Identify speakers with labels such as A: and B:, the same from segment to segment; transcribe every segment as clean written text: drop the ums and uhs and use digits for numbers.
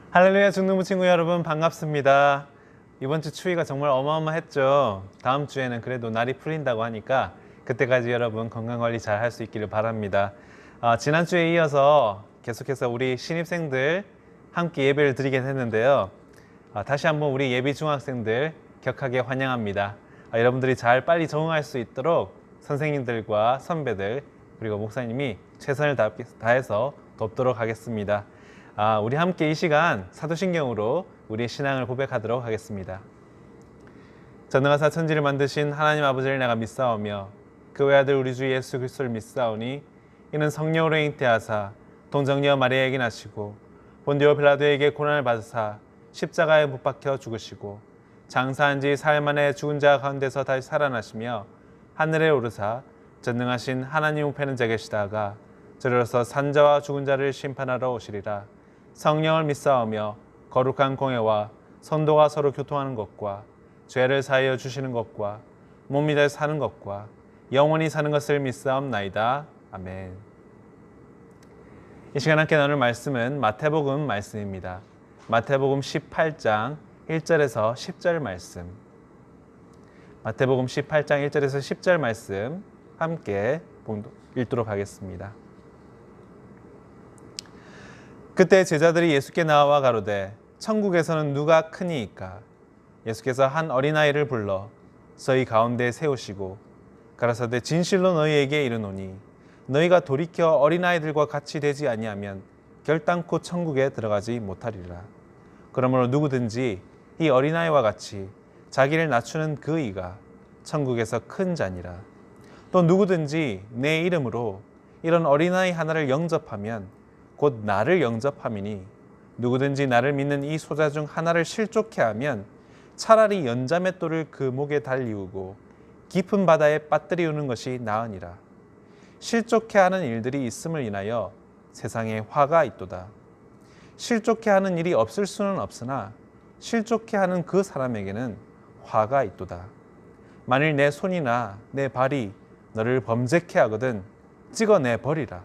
A: 할렐루야 중등부 친구 여러분 반갑습니다. 이번 주 추위가 정말 어마어마했죠. 다음 주에는 그래도 날이 풀린다고 하니까 그때까지 여러분 건강관리 잘 할 수 있기를 바랍니다. 지난주에 이어서 계속해서 우리 신입생들 함께 예배를 드리게 했는데요. 다시 한번 우리 예비 중학생들 격하게 환영합니다. 여러분들이 잘 빨리 적응할 수 있도록 선생님들과 선배들 그리고 목사님이 최선을 다해서 돕도록 하겠습니다. 우리 함께 이 시간 사도신경으로 우리의 신앙을 고백하도록 하겠습니다. 전능하사 천지를 만드신 하나님 아버지를 내가 믿사오며 그 외아들 우리 주 예수 그리스도를 믿사오니 이는 성령으로 잉태하사 동정녀 마리아에게 나시고 본디오 빌라도에게 고난을 받으사 십자가에 못 박혀 죽으시고 장사한 지 사흘 만에 죽은 자 가운데서 다시 살아나시며 하늘에 오르사 전능하신 하나님 우편에 계시다가 저리로서 산자와 죽은 자를 심판하러 오시리라. 성령을 믿사오며 거룩한 공예와 성도가 서로 교통하는 것과 죄를 사하여 주시는 것과 몸이 되어 사는 것과 영원히 사는 것을 믿사옵나이다. 아멘. 이 시간 함께 나눌 말씀은 마태복음 말씀입니다. 마태복음 18장 1절에서 10절 말씀. 마태복음 18장 1절에서 10절 말씀 함께 읽도록 하겠습니다. 그때 제자들이 예수께 나와 가로되 천국에서는 누가 크니이까? 예수께서 한 어린아이를 불러 저희 가운데 세우시고 가라사대 진실로 너희에게 이르노니 너희가 돌이켜 어린아이들과 같이 되지 아니하면 결단코 천국에 들어가지 못하리라. 그러므로 누구든지 이 어린아이와 같이 자기를 낮추는 그 이가 천국에서 큰 자니라. 또 누구든지 내 이름으로 이런 어린아이 하나를 영접하면 곧 나를 영접함이니 누구든지 나를 믿는 이 소자 중 하나를 실족해 하면 차라리 연자맷돌을 그 목에 달리우고 깊은 바다에 빠뜨리우는 것이 나으니라. 실족해 하는 일들이 있음을 인하여 세상에 화가 있도다. 실족해 하는 일이 없을 수는 없으나 실족해 하는 그 사람에게는 화가 있도다. 만일 내 손이나 내 발이 너를 범죄케 하거든 찍어내 버리라.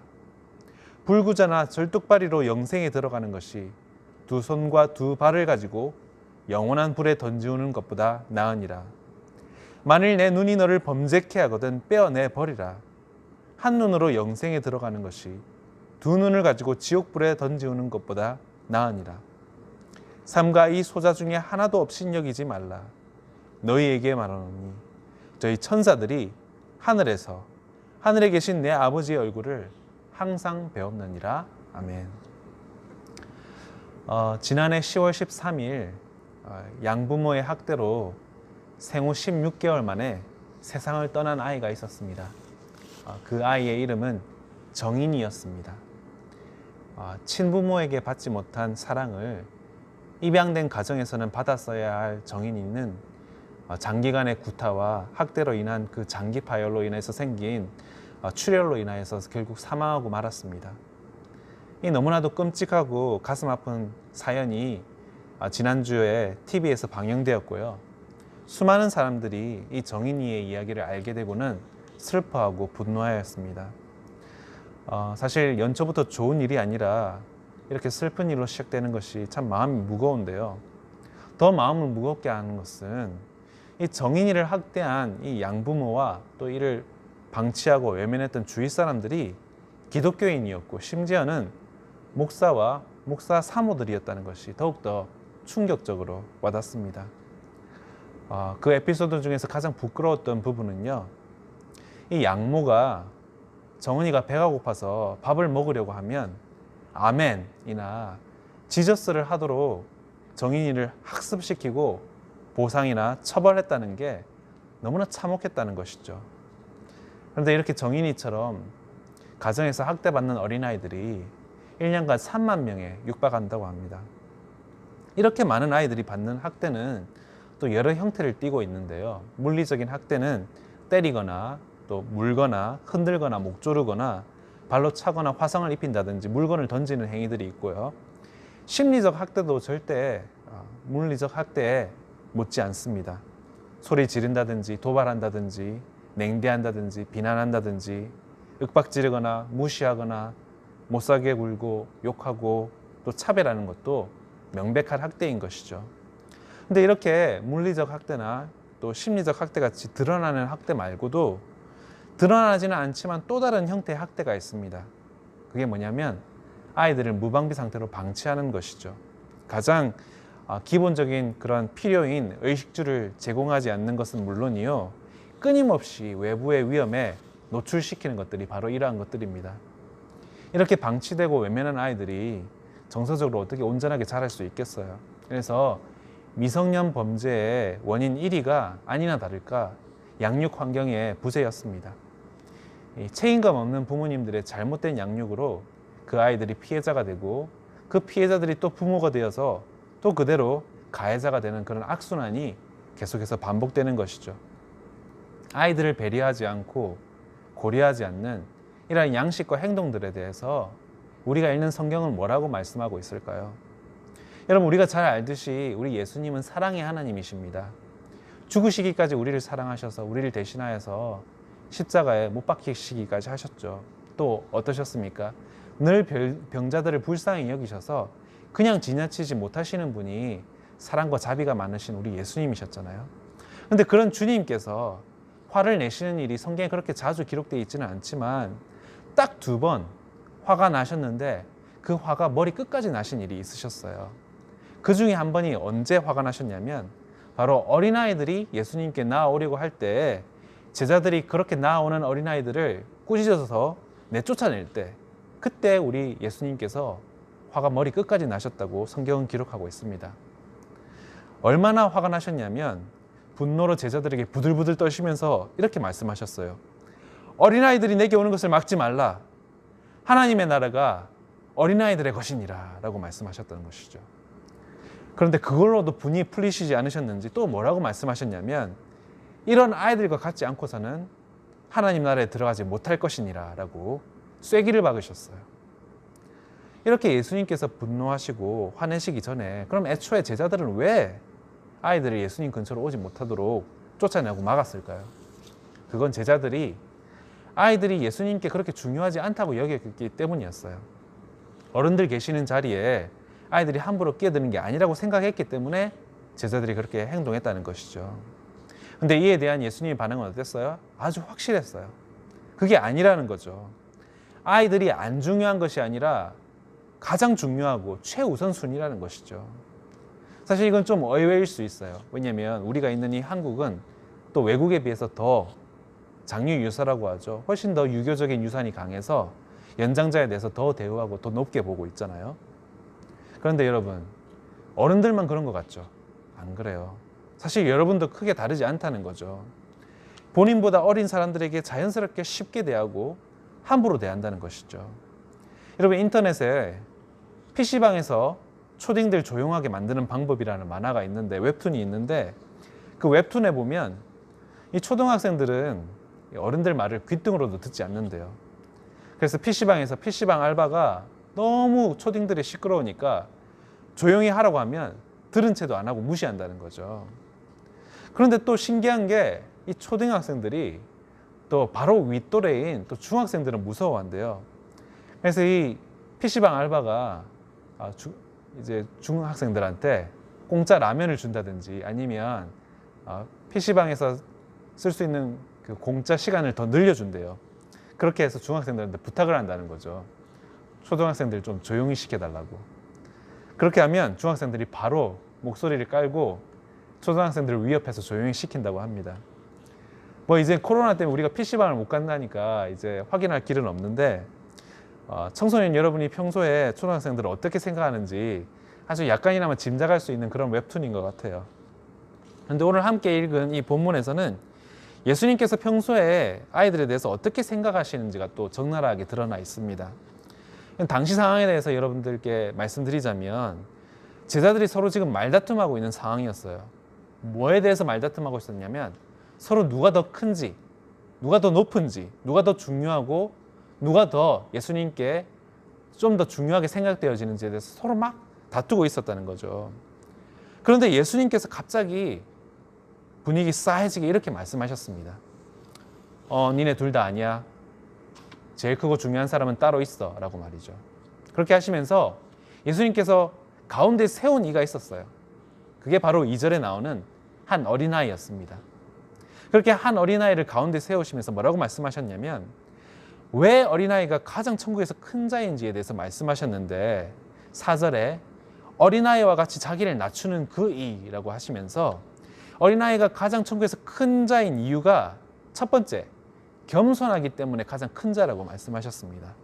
A: 불구자나 절뚝발이로 영생에 들어가는 것이 두 손과 두 발을 가지고 영원한 불에 던지우는 것보다 나으니라. 만일 내 눈이 너를 범죄케 하거든 빼어내 버리라. 한 눈으로 영생에 들어가는 것이 두 눈을 가지고 지옥불에 던지우는 것보다 나으니라. 삼가 이 소자 중에 하나도 없인 여기지 말라. 너희에게 말하노니 저희 천사들이 하늘에서 하늘에 계신 내 아버지의 얼굴을 항상 배웠느니라. 아멘. 지난해 10월 13일 양부모의 학대로 생후 16개월 만에 세상을 떠난 아이가 있었습니다. 그 아이의 이름은 정인이었습니다. 친부모에게 받지 못한 사랑을 입양된 가정에서는 받았어야 할 정인이는 장기간의 구타와 학대로 인한 그 장기 파열로 인해서 생긴 출혈로 인하여서 결국 사망하고 말았습니다. 이 너무나도 끔찍하고 가슴 아픈 사연이 지난주에 TV에서 방영되었고요. 수많은 사람들이 이 정인이의 이야기를 알게 되고는 슬퍼하고 분노하였습니다. 사실 연초부터 좋은 일이 아니라 이렇게 슬픈 일로 시작되는 것이 참 마음이 무거운데요. 더 마음을 무겁게 하는 것은 이 정인이를 학대한 이 양부모와 또 이를 방치하고 외면했던 주위 사람들이 기독교인이었고 심지어는 목사와 목사 사모들이었다는 것이 더욱더 충격적으로 와닿습니다. 그 에피소드 중에서 가장 부끄러웠던 부분은요. 이 양모가 정은이가 배가 고파서 밥을 먹으려고 하면 아멘이나 지저스를 하도록 정인이를 학습시키고 보상이나 처벌했다는 게 너무나 참혹했다는 것이죠. 그런데 이렇게 정인이처럼 가정에서 학대받는 어린아이들이 1년간 3만 명에 육박한다고 합니다. 이렇게 많은 아이들이 받는 학대는 또 여러 형태를 띠고 있는데요. 물리적인 학대는 때리거나 또 물거나 흔들거나 목 조르거나 발로 차거나 화상을 입힌다든지 물건을 던지는 행위들이 있고요. 심리적 학대도 절대 물리적 학대에 못지 않습니다. 소리 지른다든지 도발한다든지 냉대한다든지 비난한다든지 윽박지르거나 무시하거나 못살게 굴고 욕하고 또 차별하는 것도 명백한 학대인 것이죠. 근데 이렇게 물리적 학대나 또 심리적 학대 같이 드러나는 학대 말고도 드러나지는 않지만 또 다른 형태의 학대가 있습니다. 그게 뭐냐면 아이들을 무방비 상태로 방치하는 것이죠. 가장 기본적인 그런 필요인 의식주를 제공하지 않는 것은 물론이요, 끊임없이 외부의 위험에 노출시키는 것들이 바로 이러한 것들입니다. 이렇게 방치되고 외면한 아이들이 정서적으로 어떻게 온전하게 자랄 수 있겠어요. 그래서 미성년 범죄의 원인 1위가 아니나 다를까 양육 환경의 부재였습니다. 이 책임감 없는 부모님들의 잘못된 양육으로 그 아이들이 피해자가 되고 그 피해자들이 또 부모가 되어서 또 그대로 가해자가 되는 그런 악순환이 계속해서 반복되는 것이죠. 아이들을 배려하지 않고 고려하지 않는 이러한 양식과 행동들에 대해서 우리가 읽는 성경은 뭐라고 말씀하고 있을까요? 여러분, 우리가 잘 알듯이 우리 예수님은 사랑의 하나님이십니다. 죽으시기까지 우리를 사랑하셔서 우리를 대신하여서 십자가에 못 박히시기까지 하셨죠. 또 어떠셨습니까? 늘 병자들을 불쌍히 여기셔서 그냥 지나치지 못하시는 분이 사랑과 자비가 많으신 우리 예수님이셨잖아요. 그런데 그런 주님께서 화를 내시는 일이 성경에 그렇게 자주 기록되어 있지는 않지만 딱 2번 화가 나셨는데 그 화가 머리 끝까지 나신 일이 있으셨어요. 그 중에 한 번이 언제 화가 나셨냐면 바로 어린아이들이 예수님께 나아오려고 할 때 제자들이 그렇게 나아오는 어린아이들을 꾸짖어서 내쫓아낼 때, 그때 우리 예수님께서 화가 머리 끝까지 나셨다고 성경은 기록하고 있습니다. 얼마나 화가 나셨냐면 분노로 제자들에게 부들부들 떨시면서 이렇게 말씀하셨어요. 어린아이들이 내게 오는 것을 막지 말라. 하나님의 나라가 어린아이들의 것이니라 라고 말씀하셨다는 것이죠. 그런데 그걸로도 분이 풀리시지 않으셨는지 또 뭐라고 말씀하셨냐면 이런 아이들과 같지 않고서는 하나님 나라에 들어가지 못할 것이니라 라고 쐐기를 박으셨어요. 이렇게 예수님께서 분노하시고 화내시기 전에 그럼 애초에 제자들은 왜 아이들을 예수님 근처로 오지 못하도록 쫓아내고 막았을까요? 그건 제자들이 아이들이 예수님께 그렇게 중요하지 않다고 여겼기 때문이었어요. 어른들 계시는 자리에 아이들이 함부로 끼어드는 게 아니라고 생각했기 때문에 제자들이 그렇게 행동했다는 것이죠. 근데 이에 대한 예수님의 반응은 어땠어요? 아주 확실했어요. 그게 아니라는 거죠. 아이들이 안 중요한 것이 아니라 가장 중요하고 최우선순위라는 것이죠. 사실 이건 좀 의외일 수 있어요. 왜냐하면 우리가 있는 이 한국은 또 외국에 비해서 더 장유유서라고 하죠. 훨씬 더 유교적인 유산이 강해서 연장자에 대해서 더 대우하고 더 높게 보고 있잖아요. 그런데 여러분, 어른들만 그런 것 같죠? 안 그래요. 사실 여러분도 크게 다르지 않다는 거죠. 본인보다 어린 사람들에게 자연스럽게 쉽게 대하고 함부로 대한다는 것이죠. 여러분, 인터넷에 PC방에서 초딩들 조용하게 만드는 방법이라는 만화가 있는데, 웹툰이 있는데, 그 웹툰에 보면 이 초등학생들은 어른들 말을 귓등으로도 듣지 않는데요. 그래서 PC방에서 PC방 알바가 너무 초딩들이 시끄러우니까 조용히 하라고 하면 들은 채도 안 하고 무시한다는 거죠. 그런데 또 신기한 게 이 초등학생들이 또 바로 윗또래인 또 중학생들은 무서워한대요. 그래서 이 PC방 알바가 이제 중학생들한테 공짜 라면을 준다든지 아니면 PC방에서 쓸 수 있는 그 공짜 시간을 더 늘려준대요. 그렇게 해서 중학생들한테 부탁을 한다는 거죠. 초등학생들 좀 조용히 시켜달라고. 그렇게 하면 중학생들이 바로 목소리를 깔고 초등학생들을 위협해서 조용히 시킨다고 합니다. 뭐 이제 코로나 때문에 우리가 PC방을 못 간다니까 이제 확인할 길은 없는데 청소년 여러분이 평소에 초등학생들을 어떻게 생각하는지 아주 약간이나마 짐작할 수 있는 그런 웹툰인 것 같아요. 그런데 오늘 함께 읽은 이 본문에서는 예수님께서 평소에 아이들에 대해서 어떻게 생각하시는지가 또 적나라하게 드러나 있습니다. 당시 상황에 대해서 여러분들께 말씀드리자면 제자들이 서로 지금 말다툼하고 있는 상황이었어요. 뭐에 대해서 말다툼하고 있었냐면 서로 누가 더 큰지, 누가 더 높은지, 누가 더 중요하고 누가 더 예수님께 좀 더 중요하게 생각되어지는지에 대해서 서로 막 다투고 있었다는 거죠. 그런데 예수님께서 갑자기 분위기 싸해지게 이렇게 말씀하셨습니다. 니네 둘 다 아니야. 제일 크고 중요한 사람은 따로 있어 라고 말이죠. 그렇게 하시면서 예수님께서 가운데 세운 이가 있었어요. 그게 바로 2절에 나오는 한 어린아이였습니다. 그렇게 한 어린아이를 가운데 세우시면서 뭐라고 말씀하셨냐면, 왜 어린아이가 가장 천국에서 큰 자인지에 대해서 말씀하셨는데 4절에 어린아이와 같이 자기를 낮추는 그 이라고 하시면서, 어린아이가 가장 천국에서 큰 자인 이유가 첫 번째, 겸손하기 때문에 가장 큰 자라고 말씀하셨습니다.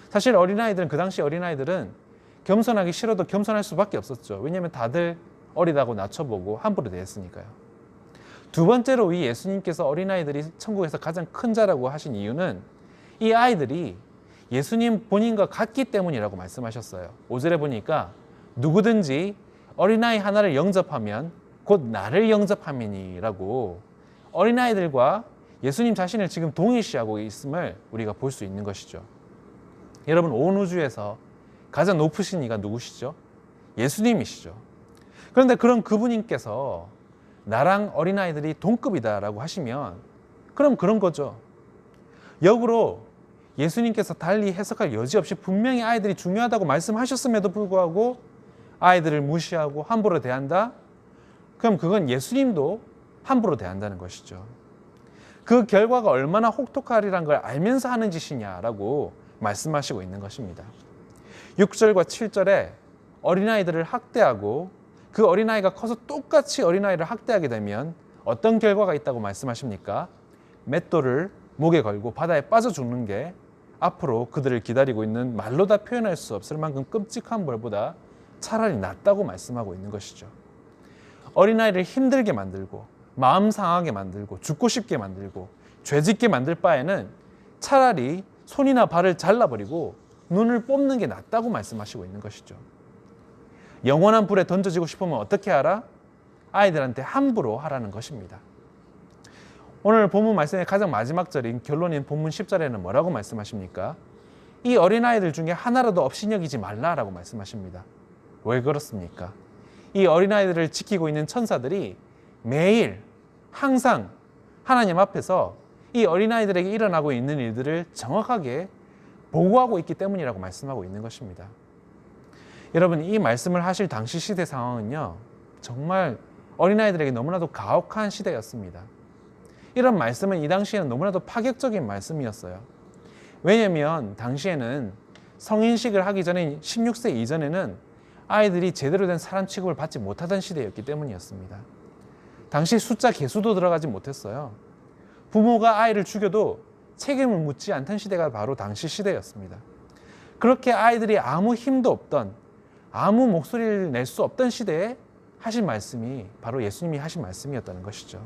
A: 사실 어린아이들은, 그 당시 어린아이들은 겸손하기 싫어도 겸손할 수밖에 없었죠. 왜냐하면 다들 어리다고 낮춰보고 함부로 대했으니까요. 두 번째로 이 예수님께서 어린아이들이 천국에서 가장 큰 자라고 하신 이유는 이 아이들이 예수님 본인과 같기 때문이라고 말씀하셨어요. 5절에 보니까 누구든지 어린아이 하나를 영접하면 곧 나를 영접함이니라고, 어린아이들과 예수님 자신을 지금 동일시하고 있음을 우리가 볼 수 있는 것이죠. 여러분, 온 우주에서 가장 높으신 이가 누구시죠? 예수님이시죠. 그런데 그런 그분님께서 나랑 어린아이들이 동급이다라고 하시면, 그럼 그런 거죠. 역으로 예수님께서 달리 해석할 여지 없이 분명히 아이들이 중요하다고 말씀하셨음에도 불구하고 아이들을 무시하고 함부로 대한다? 그럼 그건 예수님도 함부로 대한다는 것이죠. 그 결과가 얼마나 혹독하리란 걸 알면서 하는 짓이냐라고 말씀하시고 있는 것입니다. 6절과 7절에 어린아이들을 학대하고 그 어린아이가 커서 똑같이 어린아이를 학대하게 되면 어떤 결과가 있다고 말씀하십니까? 맷돌을 목에 걸고 바다에 빠져 죽는 게 앞으로 그들을 기다리고 있는 말로 다 표현할 수 없을 만큼 끔찍한 벌보다 차라리 낫다고 말씀하고 있는 것이죠. 어린아이를 힘들게 만들고 마음 상하게 만들고 죽고 싶게 만들고 죄짓게 만들 바에는 차라리 손이나 발을 잘라버리고 눈을 뽑는 게 낫다고 말씀하시고 있는 것이죠. 영원한 불에 던져지고 싶으면 어떻게 하라? 아이들한테 함부로 하라는 것입니다. 오늘 본문 말씀의 가장 마지막 절인 결론인 본문 10절에는 뭐라고 말씀하십니까? 이 어린아이들 중에 하나라도 업신여기지 말라라고 말씀하십니다. 왜 그렇습니까? 이 어린아이들을 지키고 있는 천사들이 매일 항상 하나님 앞에서 이 어린아이들에게 일어나고 있는 일들을 정확하게 보고하고 있기 때문이라고 말씀하고 있는 것입니다. 여러분, 이 말씀을 하실 당시 시대 상황은요, 정말 어린아이들에게 너무나도 가혹한 시대였습니다. 이런 말씀은 이 당시에는 너무나도 파격적인 말씀이었어요. 왜냐하면 당시에는 성인식을 하기 전에 16세 이전에는 아이들이 제대로 된 사람 취급을 받지 못하던 시대였기 때문이었습니다. 당시 숫자 계수도 들어가지 못했어요. 부모가 아이를 죽여도 책임을 묻지 않던 시대가 바로 당시 시대였습니다. 그렇게 아이들이 아무 힘도 없던, 아무 목소리를 낼 수 없던 시대에 하신 말씀이 바로 예수님이 하신 말씀이었다는 것이죠.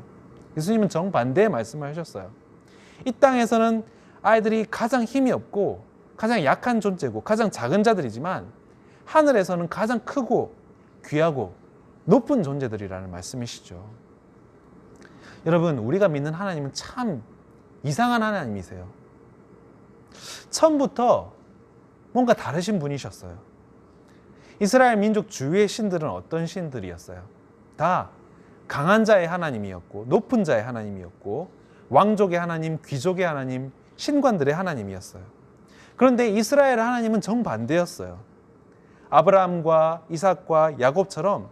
A: 예수님은 정반대의 말씀을 하셨어요. 이 땅에서는 아이들이 가장 힘이 없고 가장 약한 존재고 가장 작은 자들이지만 하늘에서는 가장 크고 귀하고 높은 존재들이라는 말씀이시죠. 여러분, 우리가 믿는 하나님은 참 이상한 하나님이세요. 처음부터 뭔가 다르신 분이셨어요. 이스라엘 민족 주위의 신들은 어떤 신들이었어요? 다 강한 자의 하나님이었고 높은 자의 하나님이었고 왕족의 하나님, 귀족의 하나님, 신관들의 하나님이었어요. 그런데 이스라엘 하나님은 정반대였어요. 아브라함과 이삭과 야곱처럼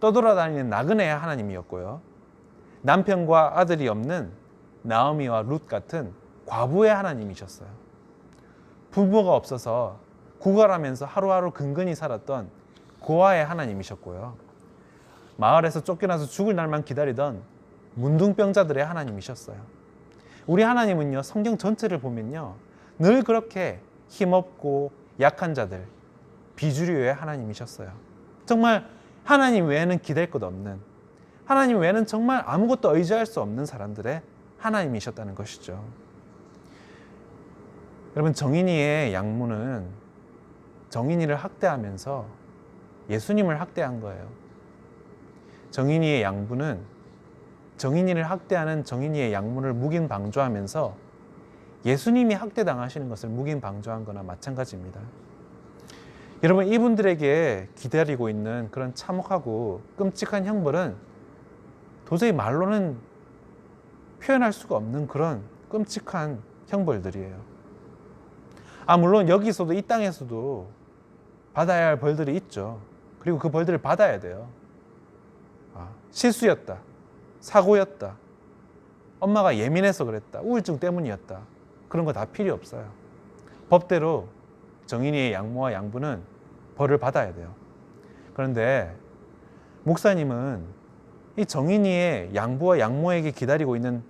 A: 떠돌아다니는 나그네의 하나님이었고요. 남편과 아들이 없는 나오미와 룻 같은 과부의 하나님이셨어요. 부모가 없어서 구걸하면서 하루하루 근근히 살았던 고아의 하나님이셨고요. 마을에서 쫓겨나서 죽을 날만 기다리던 문둥병자들의 하나님이셨어요. 우리 하나님은요, 성경 전체를 보면요, 늘 그렇게 힘없고 약한 자들, 비주류의 하나님이셨어요. 정말 하나님 외에는 기댈 것 없는, 하나님 외에는 정말 아무것도 의지할 수 없는 사람들의 하나님이셨다는 것이죠. 여러분, 정인이의 양문은 정인이를 학대하면서 예수님을 학대한 거예요. 정인이의 양부는 정인이를 학대하는 정인이의 양문을 묵인방조하면서 예수님이 학대당하시는 것을 묵인방조한 거나 마찬가지입니다. 여러분, 이분들에게 기다리고 있는 그런 참혹하고 끔찍한 형벌은 도저히 말로는 표현할 수가 없는 그런 끔찍한 형벌들이에요. 물론 여기서도, 이 땅에서도 받아야 할 벌들이 있죠. 그리고 그 벌들을 받아야 돼요. 실수였다, 사고였다, 엄마가 예민해서 그랬다, 우울증 때문이었다, 그런 거 다 필요 없어요. 법대로 정인이의 양모와 양부는 벌을 받아야 돼요. 그런데 목사님은 이 정인이의 양부와 양모에게 기다리고 있는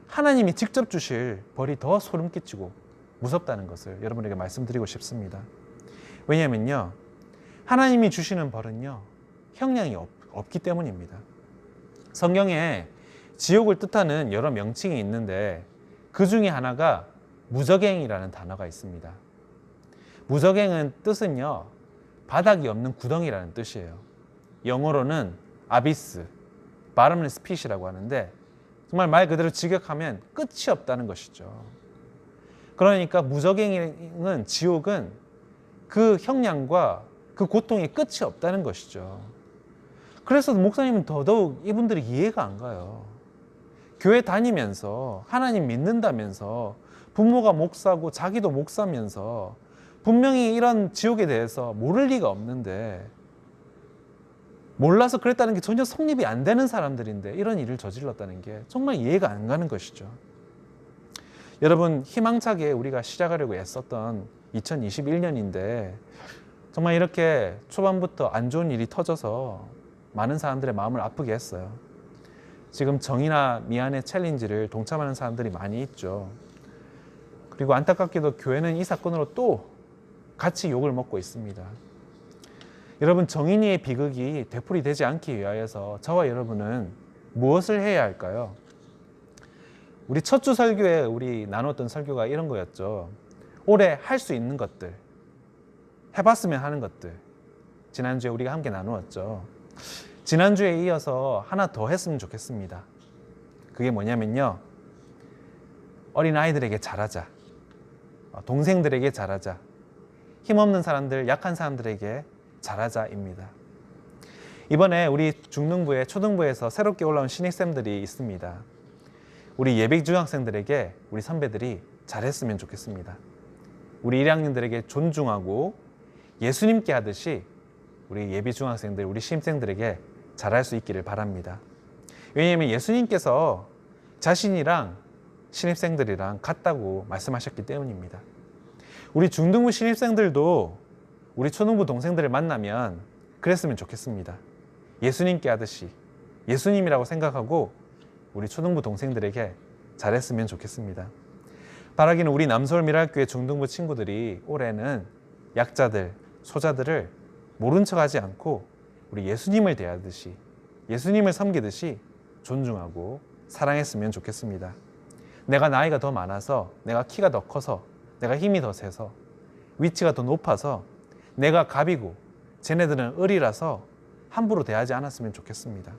A: 하나님이 직접 주실 벌이 더 소름 끼치고 무섭다는 것을 여러분에게 말씀드리고 싶습니다. 왜냐하면요, 하나님이 주시는 벌은요, 형량이 없기 때문입니다. 성경에 지옥을 뜻하는 여러 명칭이 있는데 그 중에 하나가 무저갱이라는 단어가 있습니다. 무저갱은 뜻은요, 바닥이 없는 구덩이라는 뜻이에요. 영어로는 아비스, bottomless pit이라고 하는데 정말 말 그대로 직역하면 끝이 없다는 것이죠. 그러니까 무저갱은, 지옥은 그 형량과 그 고통의 끝이 없다는 것이죠. 그래서 목사님은 더더욱 이분들이 이해가 안 가요. 교회 다니면서 하나님 믿는다면서 부모가 목사고 자기도 목사면서 분명히 이런 지옥에 대해서 모를 리가 없는데, 몰라서 그랬다는 게 전혀 성립이 안 되는 사람들인데 이런 일을 저질렀다는 게 정말 이해가 안 가는 것이죠. 여러분, 희망차게 우리가 시작하려고 애썼던 2021년인데 정말 이렇게 초반부터 안 좋은 일이 터져서 많은 사람들의 마음을 아프게 했어요. 지금 정의나 미안의 챌린지를 동참하는 사람들이 많이 있죠. 그리고 안타깝게도 교회는 이 사건으로 또 같이 욕을 먹고 있습니다. 여러분, 정인이의 비극이 되풀이되지 않기 위하여서 저와 여러분은 무엇을 해야 할까요? 우리 첫 주 설교에 우리 나눴던 설교가 이런 거였죠. 올해 할 수 있는 것들, 해봤으면 하는 것들, 지난주에 우리가 함께 나누었죠. 지난주에 이어서 하나 더 했으면 좋겠습니다. 그게 뭐냐면요, 어린아이들에게 잘하자, 동생들에게 잘하자, 힘없는 사람들, 약한 사람들에게 잘하자입니다. 이번에 우리 중등부에, 초등부에서 새롭게 올라온 신입생들이 있습니다. 우리 예비 중학생들에게 우리 선배들이 잘했으면 좋겠습니다. 우리 1학년들에게 존중하고 예수님께 하듯이 우리 예비 중학생들, 우리 신입생들에게 잘할 수 있기를 바랍니다. 왜냐하면 예수님께서 자신이랑 신입생들이랑 같다고 말씀하셨기 때문입니다. 우리 중등부 신입생들도 우리 초등부 동생들을 만나면 그랬으면 좋겠습니다. 예수님께 하듯이 예수님이라고 생각하고 우리 초등부 동생들에게 잘했으면 좋겠습니다. 바라기는 우리 남서울 미랄교회 중등부 친구들이 올해는 약자들, 소자들을 모른 척하지 않고 우리 예수님을 대하듯이, 예수님을 섬기듯이 존중하고 사랑했으면 좋겠습니다. 내가 나이가 더 많아서, 내가 키가 더 커서, 내가 힘이 더 세서, 위치가 더 높아서 내가 갑이고 쟤네들은 을이라서 함부로 대하지 않았으면 좋겠습니다.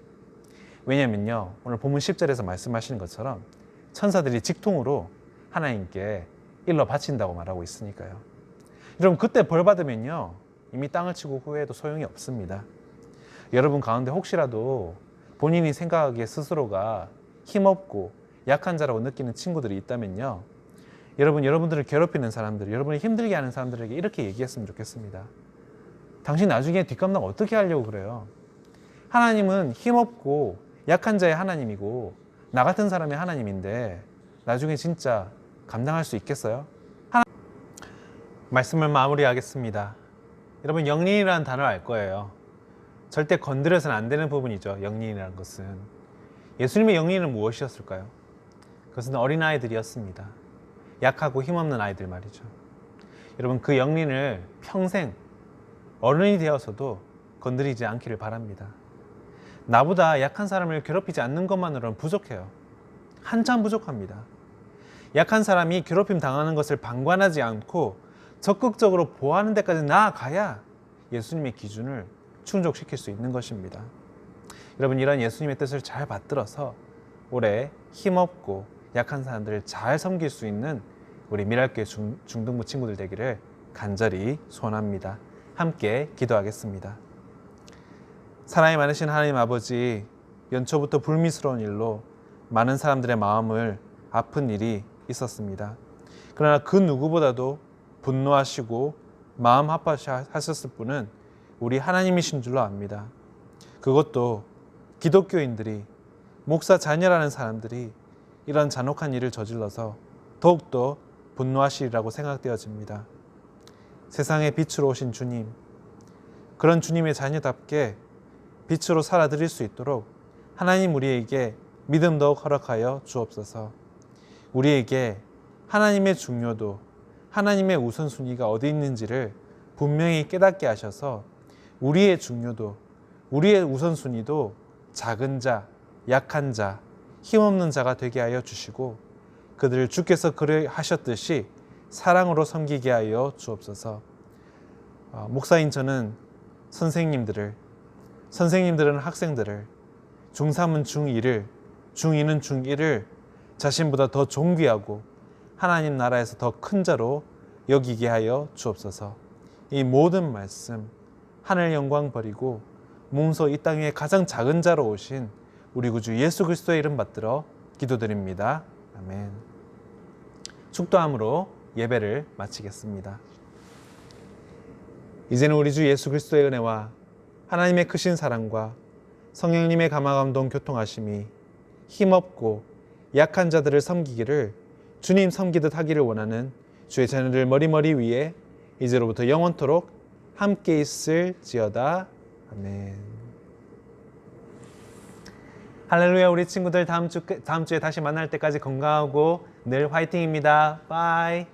A: 왜냐면요, 오늘 본문 10절에서 말씀하시는 것처럼 천사들이 직통으로 하나님께 일러 바친다고 말하고 있으니까요. 여러분, 그때 벌 받으면요, 이미 땅을 치고 후회해도 소용이 없습니다. 여러분 가운데 혹시라도 본인이 생각하기에 스스로가 힘없고 약한 자라고 느끼는 친구들이 있다면요, 여러분들을 괴롭히는 사람들, 여러분을 힘들게 하는 사람들에게 이렇게 얘기했으면 좋겠습니다. 당신 나중에 뒷감당 어떻게 하려고 그래요? 하나님은 힘없고 약한 자의 하나님이고 나 같은 사람의 하나님인데 나중에 진짜 감당할 수 있겠어요? 말씀을 마무리하겠습니다. 여러분, 영린이라는 단어를 알 거예요. 절대 건드려서는 안 되는 부분이죠. 영린이라는 것은. 예수님의 영린은 무엇이었을까요? 그것은 어린아이들이었습니다. 약하고 힘없는 아이들 말이죠. 여러분, 그 영린을 평생 어른이 되어서도 건드리지 않기를 바랍니다. 나보다 약한 사람을 괴롭히지 않는 것만으로는 부족해요. 한참 부족합니다. 약한 사람이 괴롭힘 당하는 것을 방관하지 않고 적극적으로 보호하는 데까지 나아가야 예수님의 기준을 충족시킬 수 있는 것입니다. 여러분, 이런 예수님의 뜻을 잘 받들어서 올해 힘없고 약한 사람들을 잘 섬길 수 있는 우리 미랄교회 중등부 친구들 되기를 간절히 소원합니다. 함께 기도하겠습니다. 사랑이 많으신 하나님 아버지, 연초부터 불미스러운 일로 많은 사람들의 마음을 아픈 일이 있었습니다. 그러나 그 누구보다도 분노하시고 마음 아파하셨을 분은 우리 하나님이신 줄로 압니다. 그것도 기독교인들이, 목사 자녀라는 사람들이 이런 잔혹한 일을 저질러서 더욱더 분노하시리라고 생각되어집니다. 세상의 빛으로 오신 주님, 그런 주님의 자녀답게 빛으로 살아드릴 수 있도록 하나님 우리에게 믿음 더욱 허락하여 주옵소서. 우리에게 하나님의 중요도, 하나님의 우선순위가 어디 있는지를 분명히 깨닫게 하셔서 우리의 중요도, 우리의 우선순위도 작은 자, 약한 자, 힘없는 자가 되게 하여 주시고 그들을 주께서 그래 하셨듯이 사랑으로 섬기게 하여 주옵소서. 목사인 저는 선생님들은 학생들을, 중3은 중2를, 중2는 중1을 자신보다 더 존귀하고 하나님 나라에서 더 큰 자로 여기게 하여 주옵소서. 이 모든 말씀 하늘 영광 버리고 몸소 이 땅에 가장 작은 자로 오신 우리 구주 예수 그리스도의 이름 받들어 기도드립니다. 아멘. 축도함으로 예배를 마치겠습니다. 이제는 우리 주 예수 그리스도의 은혜와 하나님의 크신 사랑과 성령님의 감화감동 교통하심이 힘없고 약한 자들을 섬기기를 주님 섬기듯 하기를 원하는 주의 자녀들 머리머리 위에 이제로부터 영원토록 함께 있을지어다. 아멘. 할렐루야. 우리 친구들 다음 주에 다시 만날 때까지 건강하고 늘 화이팅입니다. 바이.